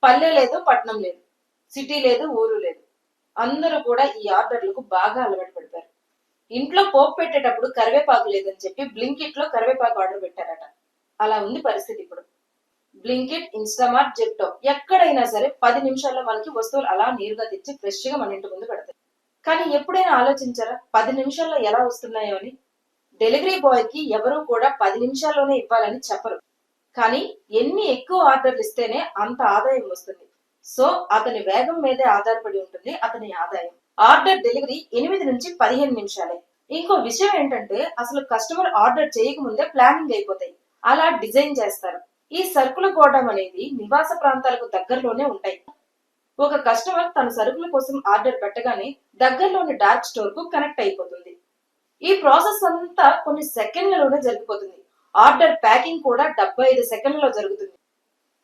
పల్లె లేదు, పట్నం లేదు, సిటీ లేదు, ఊరు లేదు. అందరూ కూడా ఈ ఆర్డర్లకు బాగా అలవాటు పడిపోయారు. ఇంట్లో పోపు పెట్టేటప్పుడు కరివేపాకు లేదని చెప్పి బ్లింకిట్ లో కరివేపాకు ఆర్డర్ పెట్టారట. అలా ఉంది పరిస్థితి ఇప్పుడు. బ్లింకిట్, ఇన్స్టామార్ట్, జెప్టో ఎక్కడైనా సరే 10 నిమిషాల్లో మనకి వస్తువులు అలా నేరుగా తెచ్చి ఫ్రెష్ గా మన ఇంటి ముందు పెడతాయి. కానీ ఎప్పుడైనా ఆలోచించారా 10 నిమిషాల్లో ఎలా వస్తున్నాయో అని? డెలివరీ బాయ్ కి ఎవరు కూడా 10 నిమిషాల్లోనే ఇవ్వాలని చెప్పరు. కానీ ఎన్ని ఎక్కువ ఆర్డర్లు ఇస్తేనే అంత ఆదాయం వస్తుంది. సో అతని వేగం మీదే ఆధారపడి ఉంటుంది అతని ఆదాయం. ఆర్డర్ డెలివరీ 8 నుంచి 15 నిమిషాలే. ఇంకో విషయం ఏంటంటే అసలు కస్టమర్ ఆర్డర్ చేయకముందే ప్లానింగ్ అయిపోతాయి. అలా డిజైన్ చేస్తారు. ఈ సరుకుల గోడం అనేది నివాస ప్రాంతాలకు దగ్గరలోనే ఉంటాయి. ఒక కస్టమర్ తన సరుకుల కోసం ఆర్డర్ పెట్టగానే దగ్గరలోని డార్క్ స్టోర్ కు కనెక్ట్ అయిపోతుంది. ఈ ప్రాసెస్ అంతా కొన్ని సెకండ్లలోనే జరిగిపోతుంది. ఆర్డర్ ప్యాకింగ్ కూడా 75 సెకండ్లలో జరుగుతుంది.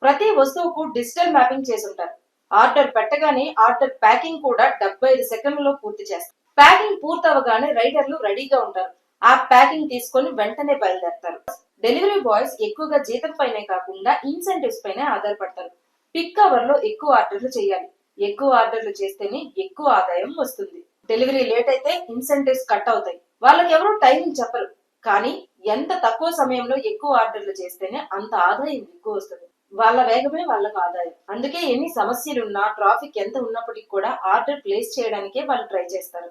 ప్రతి వస్తువుకు డిజిటల్ మ్యాపింగ్ చేసి ఉంటారు. ఆర్డర్ పెట్టగానే ఆర్డర్ ప్యాకింగ్ కూడా 75 సెకండ్లలో పూర్తి చేస్తారు. ప్యాకింగ్ పూర్తవగానే రైడర్లు రెడీగా ఉంటారు. ఆ ప్యాకింగ్ తీసుకొని వెంటనే బయలుదేరతారు. డెలివరీ బాయ్స్ ఎక్కువగా జీతం పైనే కాకుండా ఇన్సెంటివ్స్ పైనే ఆధారపడతారు. పిక్ అవర్ లో ఎక్కువ ఆర్డర్లు చేయాలి. ఎక్కువ ఆర్డర్లు చేస్తేనే ఎక్కువ ఆదాయం వస్తుంది. డెలివరీ లేట్ అయితే ఇన్సెంటివ్స్ కట్ అవుతాయి. వాళ్ళకి ఎవరు టైమింగ్ చెప్పరు. కానీ ఎంత తక్కువ సమయంలో ఎక్కువ ఆర్డర్లు చేస్తేనే అంత ఆదాయం ఎక్కువ వస్తుంది. వాళ్ళ వేగమే వాళ్ళకు ఆదాయం. అందుకే ఎన్ని సమస్యలున్నా, ట్రాఫిక్ ఎంత ఉన్నప్పటికీ కూడా ఆర్డర్ ప్లేస్ చేయడానికే వాళ్ళు ట్రై చేస్తారు.